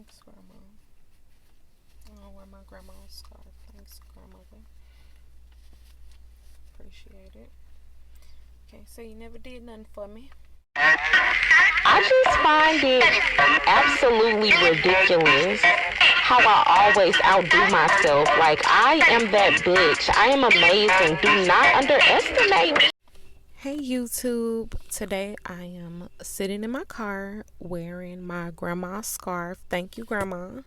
Thanks, Grandma. I'll wear my grandma's scarf. Thanks, Grandmother. Appreciate it. Okay, so you never did nothing for me. I just find it absolutely ridiculous how I always outdo myself. Like, I am that bitch. I am amazing. Do not underestimate me. Hey YouTube, today I am sitting in my car wearing my grandma's scarf. Thank you, Grandma.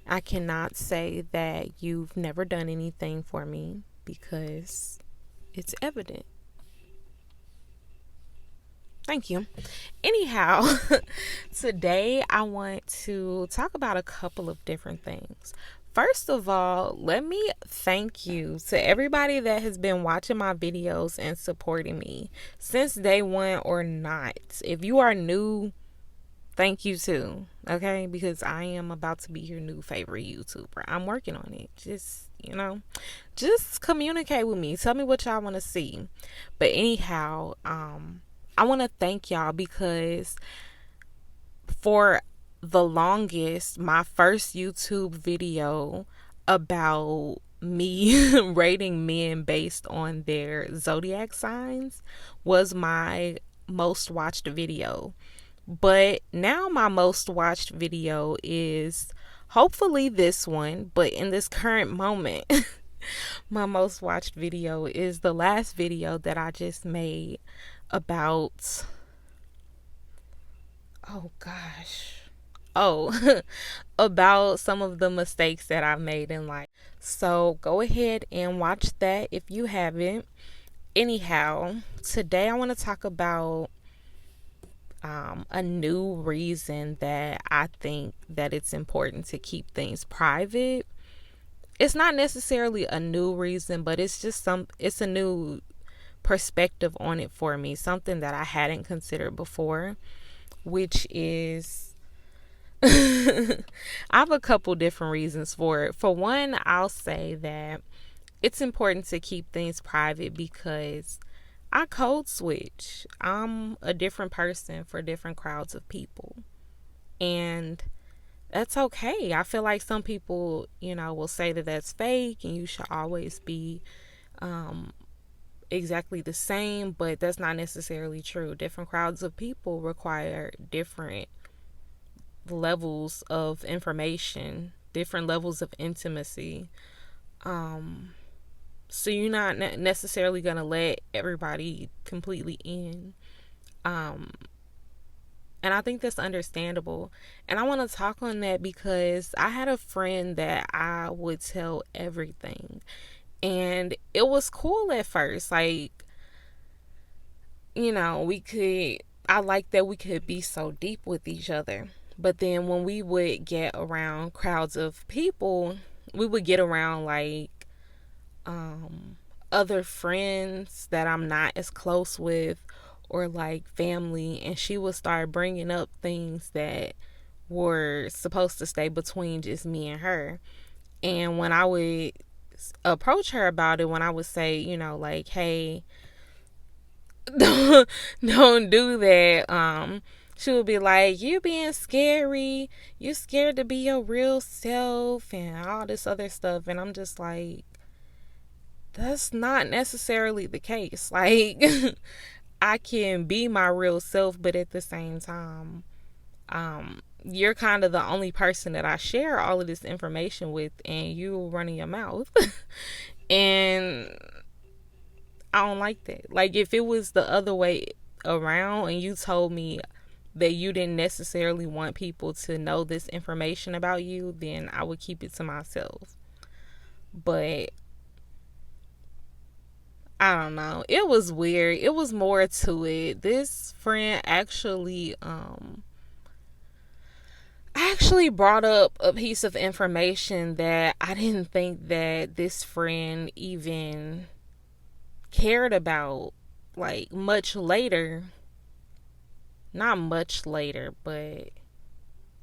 I cannot say that you've never done anything for me because it's evident. Thank you. Anyhow, today I want to talk about a couple of different things. First of all, let me thank you to everybody that has been watching my videos and supporting me since day one or not. If you are new, thank you too, okay? Because I am about to be your new favorite YouTuber. I'm working on it. Just communicate with me. Tell me what y'all want to see. But anyhow, I want to thank y'all because for the longest, my first YouTube video about me rating men based on their zodiac signs was my most watched video. But now my most watched video is hopefully this one, but in this current moment, my most watched video is the last video that I just made about about some of the mistakes that I've made in life. So go ahead and watch that if you haven't. Anyhow, today I want to talk about a new reason that I think that it's important to keep things private. It's not necessarily a new reason, but it's a new perspective on it for me, something that I hadn't considered before, which is I have a couple different reasons for it. For one, I'll say that it's important to keep things private because I code switch. I'm a different person for different crowds of people, and that's okay. I feel like some people, will say that that's fake and you should always be exactly the same, but that's not necessarily true. Different crowds of people require different levels of information, different levels of intimacy. So you're not necessarily going to let everybody completely in. And I think that's understandable. And I want to talk on that because I had a friend that I would tell everything. And it was cool at first. Like, I like that we could be so deep with each other. But then when we would get around crowds of people, we would get around like other friends that I'm not as close with, or like family, and she would start bringing up things that were supposed to stay between just me and her. And when I would approach her about it, when I would say, like, hey, don't do that, she would be like, you being scary, you scared to be your real self and all this other stuff. And I'm just like, that's not necessarily the case. Like, I can be my real self, but at the same time, you're kind of the only person that I share all of this information with, and you running your mouth. And I don't like that. Like, if it was the other way around and you told me that you didn't necessarily want people to know this information about you, then I would keep it to myself. But I don't know. It was weird. It was more to it. This friend actually brought up a piece of information that I didn't think that this friend even cared about, like, much later. Not much later, but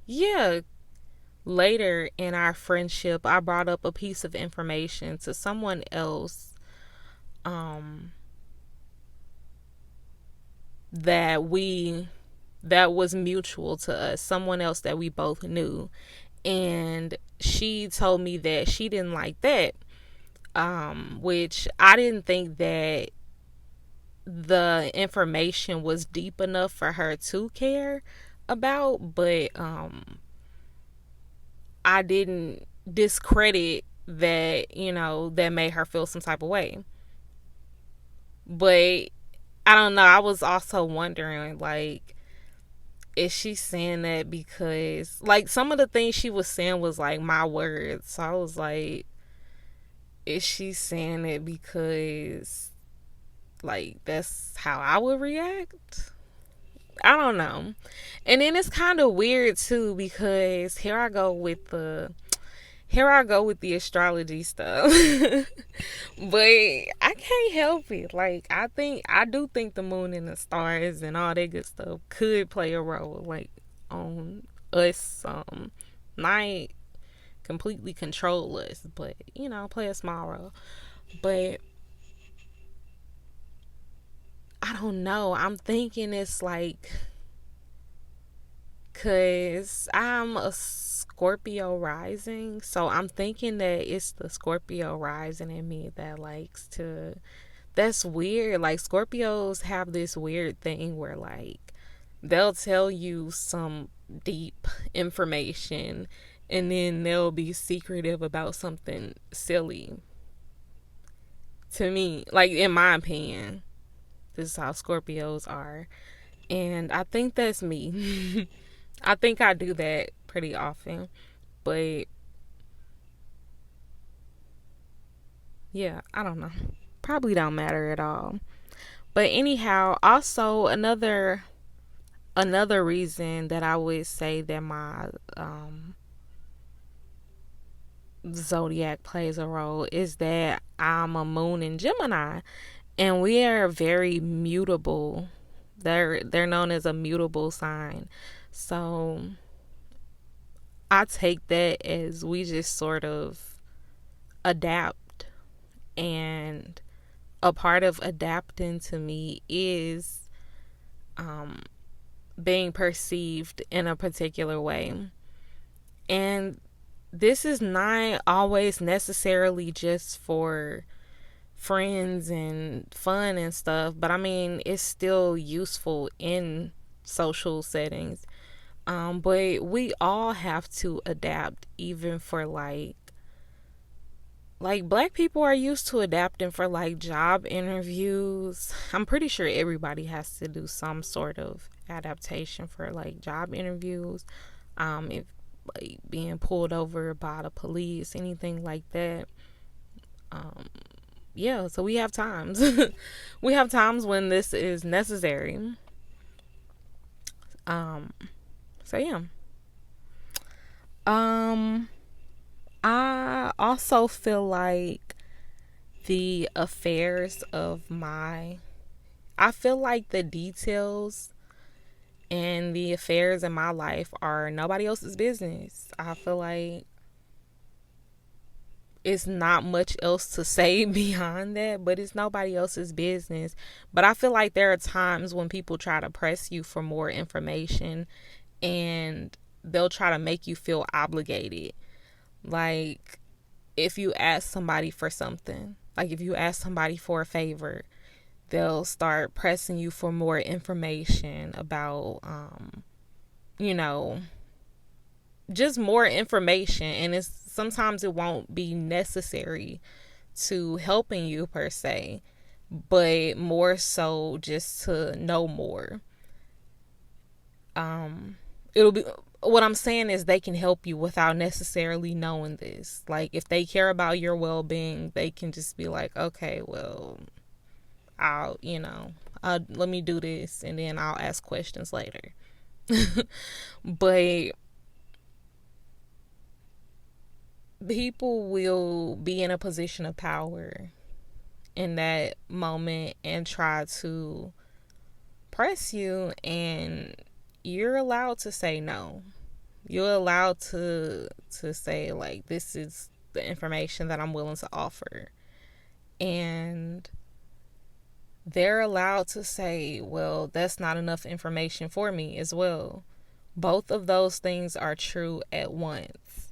yeah, later in our friendship, I brought up a piece of information to someone else that was mutual to us, someone else that we both knew. and she told me that she didn't like that, which I didn't think that the information was deep enough for her to care about, but I didn't discredit that, that made her feel some type of way. But I don't know, I was also wondering, like, is she saying that because, like, some of the things she was saying was like my words. So I was like, is she saying it because, like, that's how I would react? I don't know. And then it's kind of weird too, because here I go with the astrology stuff. But I can't help it. Like, I do think the moon and the stars and all that good stuff could play a role, like, on us. Not completely control us, but play a small role. But I don't know. I'm thinking it's like, cause I'm a Scorpio rising, so I'm thinking that it's the Scorpio rising in me that likes to. That's weird. Like, Scorpios have this weird thing where, like, they'll tell you some deep information, and then they'll be secretive about something silly. To me, like, in my opinion, this is how Scorpios are, and I think that's me. I think I do that pretty often. But yeah, I don't know. Probably don't matter at all. But anyhow, also another reason that I would say that my zodiac plays a role is that I'm a moon in Gemini, and we are very mutable. They're known as a mutable sign. So I take that as we just sort of adapt, and a part of adapting to me is being perceived in a particular way. And this is not always necessarily just for friends and fun and stuff, but I mean, it's still useful in social settings. But we all have to adapt, even for like black people are used to adapting for like job interviews. I'm pretty sure everybody has to do some sort of adaptation for like job interviews. If like being pulled over by the police, anything like that. Um, yeah, so we have times. We have times when this is necessary. Um, so yeah. Um, I also feel like the affairs of my I feel like the details and the affairs in my life are nobody else's business. I feel like it's not much else to say beyond that, but it's nobody else's business. But I feel like there are times when people try to press you for more information, and they'll try to make you feel obligated. Like, if you ask somebody for something, like if you ask somebody for a favor, they'll start pressing you for more information about, you know, just more information. And it's sometimes it won't be necessary to helping you per se, but more so just to know more. It'll be What I'm saying is they can help you without necessarily knowing this. Like, if they care about your well-being, they can just be like, okay, well, let me do this, and then I'll ask questions later. But people will be in a position of power in that moment and try to press you, and you're allowed to say no. You're allowed to say, like, this is the information that I'm willing to offer. And they're allowed to say, well, that's not enough information for me as well. Both of those things are true at once.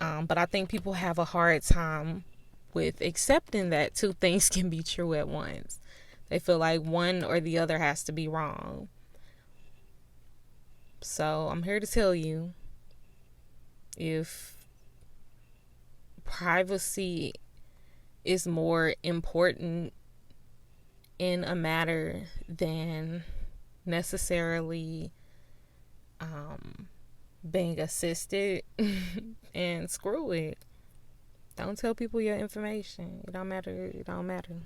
But I think people have a hard time with accepting that two things can be true at once. They feel like one or the other has to be wrong. So I'm here to tell you, if privacy is more important in a matter than necessarily being assisted, and screw it. Don't tell people your information. It don't matter. It don't matter.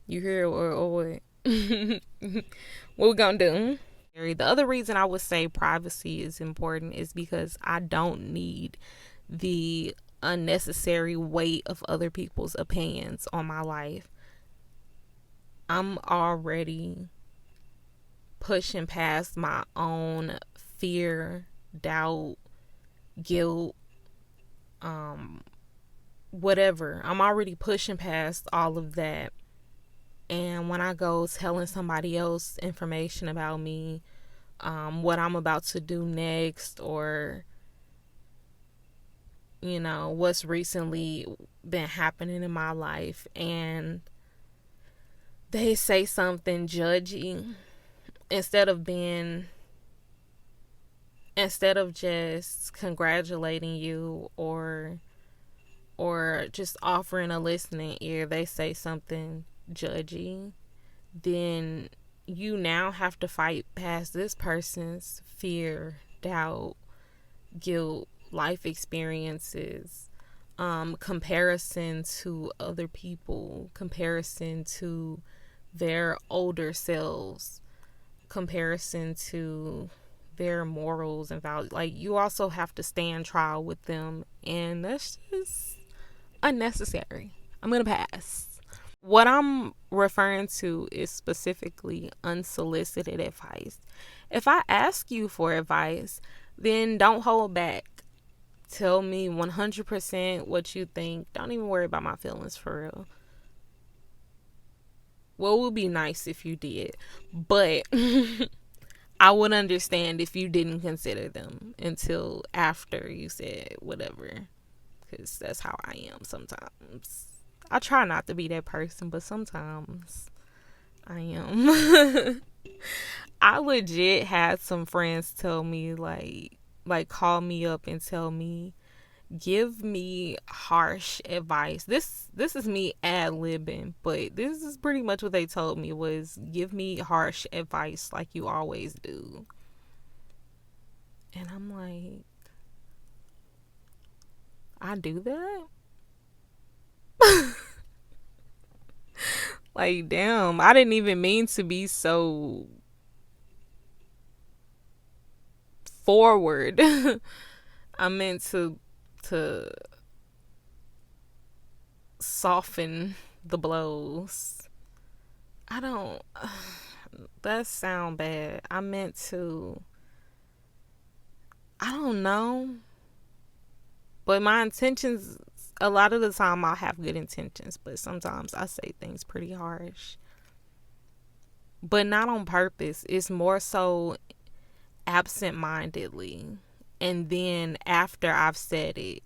You hear or what? What we gonna do? The other reason I would say privacy is important is because I don't need the unnecessary weight of other people's opinions on my life. I'm already pushing past my own fear, doubt, guilt, whatever. I'm already pushing past all of that. And when I go telling somebody else information about me, what I'm about to do next, or what's recently been happening in my life, and they say something judgy, instead of just congratulating you or just offering a listening ear, they say something judgy, then you now have to fight past this person's fear, doubt, guilt, life experiences, comparison to other people, comparison to their older selves, comparison to their morals and values. Like, you also have to stand trial with them, and that's just unnecessary. I'm gonna pass. What I'm referring to is specifically unsolicited advice. If I ask you for advice, then don't hold back. Tell me 100% what you think. Don't even worry about my feelings, for real. Well, it would be nice if you did, but I would understand if you didn't consider them until after you said whatever, because that's how I am sometimes. I try not to be that person, but sometimes I am. I legit had some friends tell me, like call me up and tell me, give me harsh advice. This is me ad-libbing, but this is pretty much what they told me, was give me harsh advice like you always do. And I'm like, I do that? Like, damn, I didn't even mean to be so forward. I meant to soften the blows. I don't that sound bad. I meant to, I don't know. But my intentions, a lot of the time I'll have good intentions, but sometimes I say things pretty harsh. But not on purpose. It's more so absent-mindedly. And then after I've said it,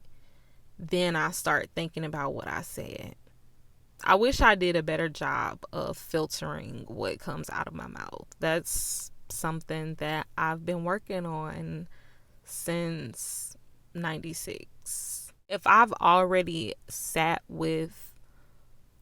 then I start thinking about what I said. I wish I did a better job of filtering what comes out of my mouth. That's something that I've been working on since 96. If I've already sat with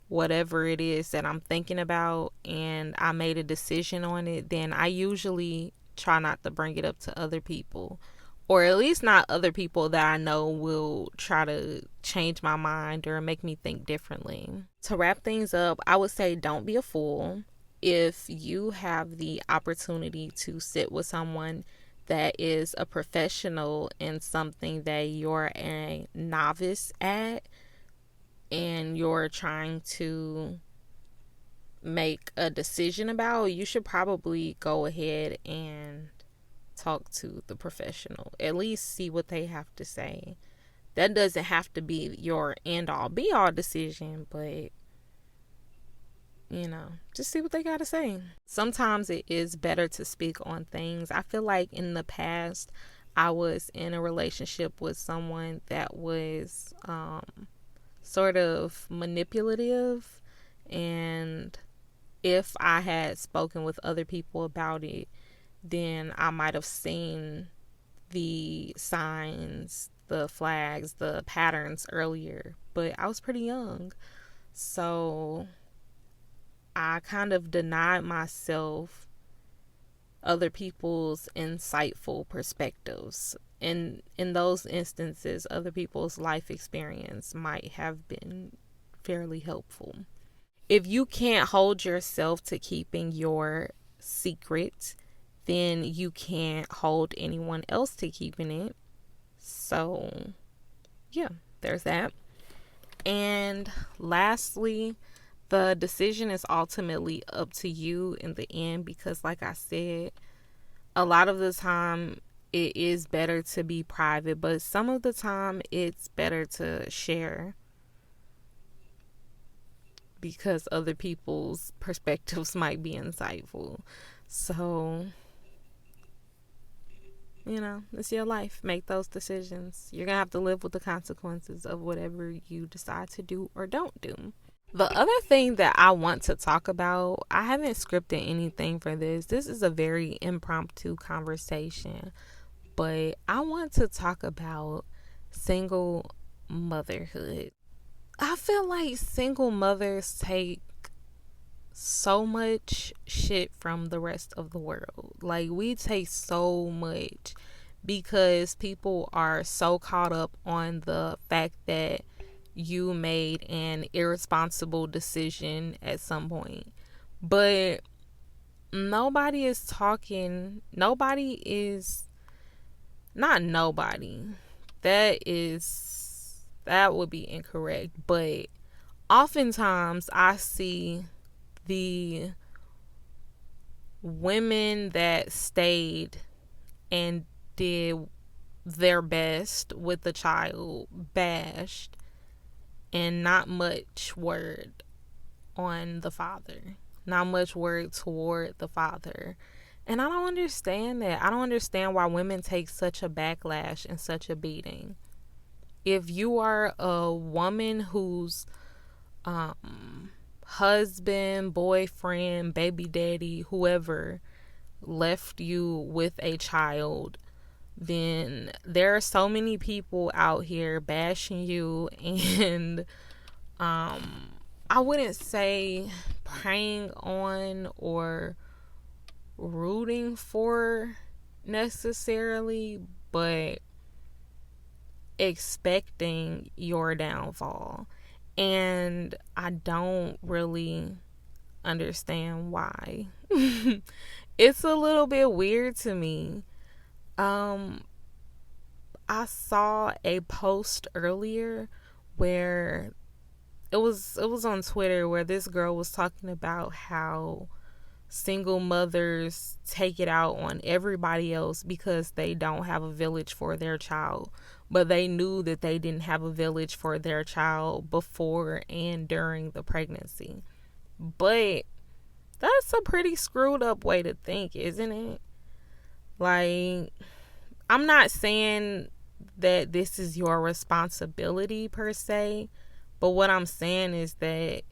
whatever it is that I'm thinking about and I made a decision on it, then I usually try not to bring it up to other people, or at least not other people that I know will try to change my mind or make me think differently. To wrap things up, I would say don't be a fool. If you have the opportunity to sit with someone that is a professional in something that you're a novice at, and you're trying to make a decision about, you should probably go ahead and talk to the professional. At least see what they have to say. That doesn't have to be your end all be all decision, but just see what they got to say. Sometimes it is better to speak on things. I feel like in the past I was in a relationship with someone that was sort of manipulative, and if I had spoken with other people about it, then I might have seen the signs, the flags, the patterns earlier. But I was pretty young. So I kind of denied myself other people's insightful perspectives. In those instances, other people's life experience might have been fairly helpful. If you can't hold yourself to keeping your secret, then you can't hold anyone else to keeping it. So, yeah, there's that. And lastly, the decision is ultimately up to you in the end because, like I said, a lot of the time it is better to be private, but some of the time it's better to share because other people's perspectives might be insightful. So, it's your life. Make those decisions. You're going to have to live with the consequences of whatever you decide to do or don't do. The other thing that I want to talk about, I haven't scripted anything for this. This is a very impromptu conversation, but I want to talk about single motherhood. I feel like single mothers take so much shit from the rest of the world. Like, we take so much because people are so caught up on the fact that you made an irresponsible decision at some point. But nobody is talking, nobody is, not nobody. That would be incorrect. But oftentimes I see the women that stayed and did their best with the child bashed, and not much word on the father, not much word toward the father. And I don't understand that. I don't understand why women take such a backlash and such a beating. If you are a woman whose husband, boyfriend, baby daddy, whoever left you with a child, then there are so many people out here bashing you and I wouldn't say preying on or rooting for necessarily, but expecting your downfall. And I don't really understand why. It's a little bit weird to me. I saw a post earlier where it was on Twitter where this girl was talking about how single mothers take it out on everybody else because they don't have a village for their child, but they knew that they didn't have a village for their child before and during the pregnancy. But that's a pretty screwed up way to think, isn't it? Like, I'm not saying that this is your responsibility per se, but what I'm saying is that,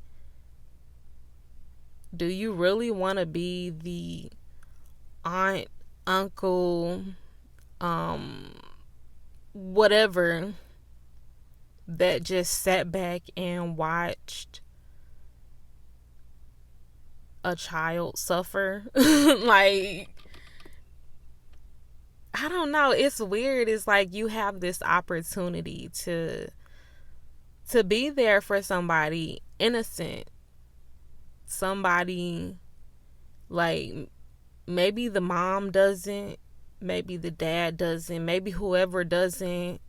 do you really want to be the aunt, uncle, whatever, that just sat back and watched a child suffer? Like, I don't know. It's weird. It's like you have this opportunity to be there for somebody innocent. Somebody, like, maybe the mom doesn't, maybe the dad doesn't, maybe whoever doesn't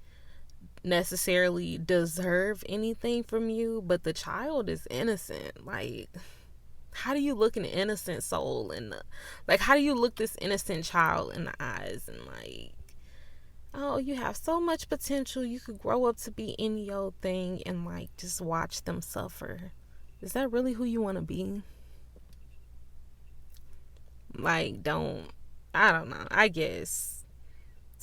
necessarily deserve anything from you, but the child is innocent. Like, how do you look an innocent soul in the, like, how do you look this innocent child in the eyes and like, oh, you have so much potential, you could grow up to be any old thing, and like just watch them suffer? Is that really who you want to be? Like, I don't know. I guess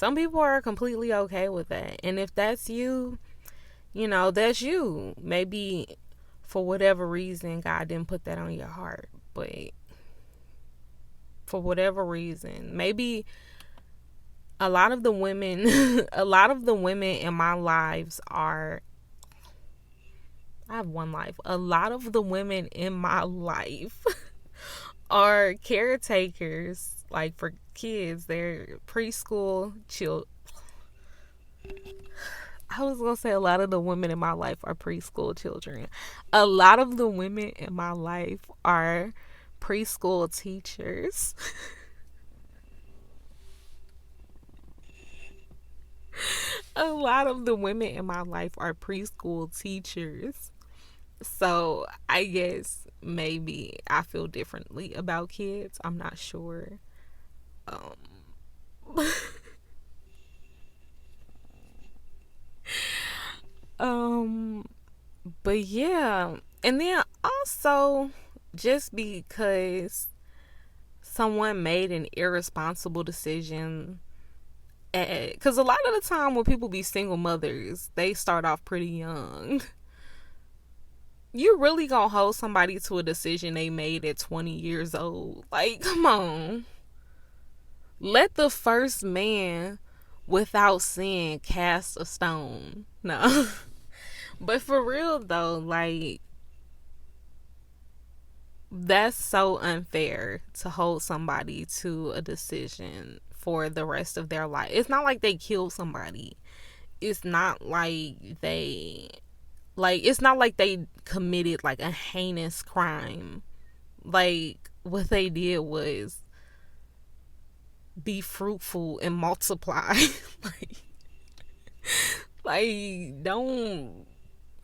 Some people are completely okay with that. And if that's you, that's you. Maybe for whatever reason, God didn't put that on your heart. But for whatever reason, maybe a lot of the women, a lot of the women in my lives are, I have one life. A lot of the women in my life are caretakers, like for kids. They're preschool children. I was going to say a lot of the women in my life are preschool children. A lot of the women in my life are preschool teachers. A lot of the women in my life are preschool teachers. So I guess maybe I feel differently about kids. I'm not sure. Um, um, but yeah. And then also, just because someone made an irresponsible decision, because a lot of the time when people be single mothers, they start off pretty young. You really gonna hold somebody to a decision they made at 20 years old? Like, come on. Let the first man without sin cast a stone. No. But for real though, like, that's so unfair to hold somebody to a decision for the rest of their life. It's not like they killed somebody. It's not like they committed like a heinous crime. Like, what they did was be fruitful and multiply. like don't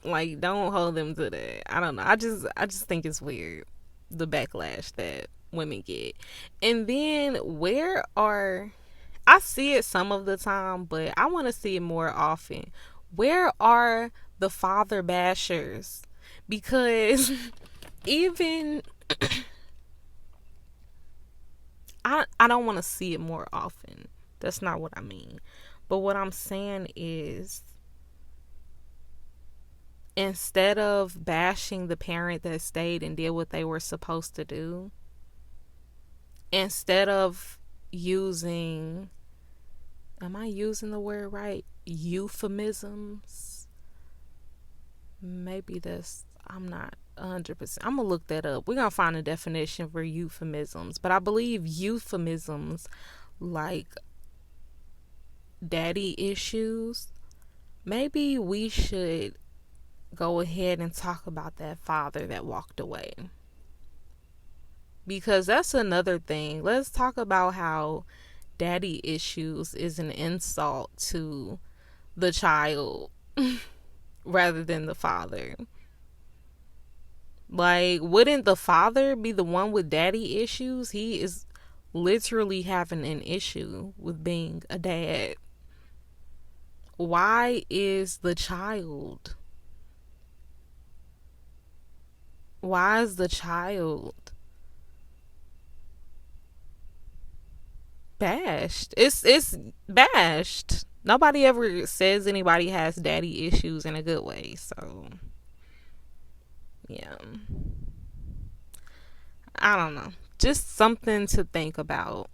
don't hold them to that. I don't know. I just think it's weird, the backlash that women get. And then I see it some of the time, but I want to see it more often. Where are the father bashers? Because even I don't want to see it more often. That's not what I mean. But what I'm saying is, instead of bashing the parent that stayed and did what they were supposed to do, instead of using, am I using the word right? Euphemisms? Maybe I'm not 100%. I'm going to look that up. We're going to find a definition for euphemisms. But I believe euphemisms like daddy issues, maybe we should go ahead and talk about that father that walked away. Because that's another thing. Let's talk about how daddy issues is an insult to the child rather than the father. Like, wouldn't the father be the one with daddy issues? He is literally having an issue with being a dad. Why is the child bashed? It's bashed. Nobody ever says anybody has daddy issues in a good way. So yeah, I don't know. Just something to think about.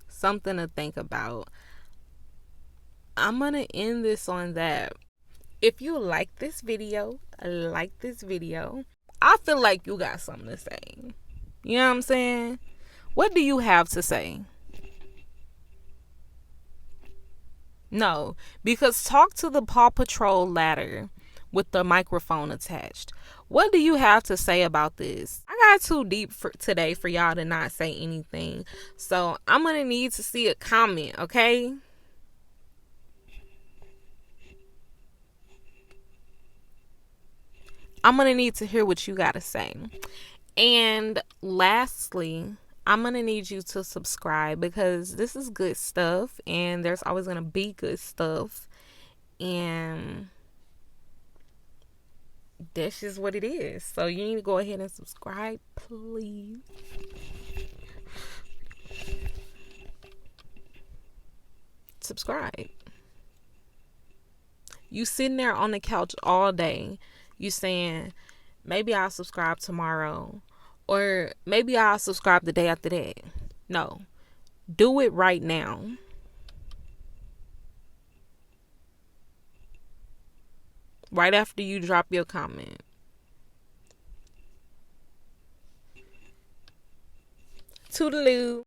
Something to think about. I'm gonna end this on that. If you like this video, I feel like you got something to say. You know what I'm saying? What do you have to say? No, because talk to the Paw Patrol ladder with the microphone attached. What do you have to say about this? I got too deep for today for y'all to not say anything. So I'm going to need to see a comment, okay? I'm going to need to hear what you got to say. And lastly, I'm going to need you to subscribe, because this is good stuff and there's always going to be good stuff. And that's just what it is. So you need to go ahead and subscribe, please. subscribe. You sitting there on the couch all day, you saying, maybe I'll subscribe tomorrow, or maybe I'll subscribe the day after that. No, do it right now. Right after you drop your comment. Toodaloo.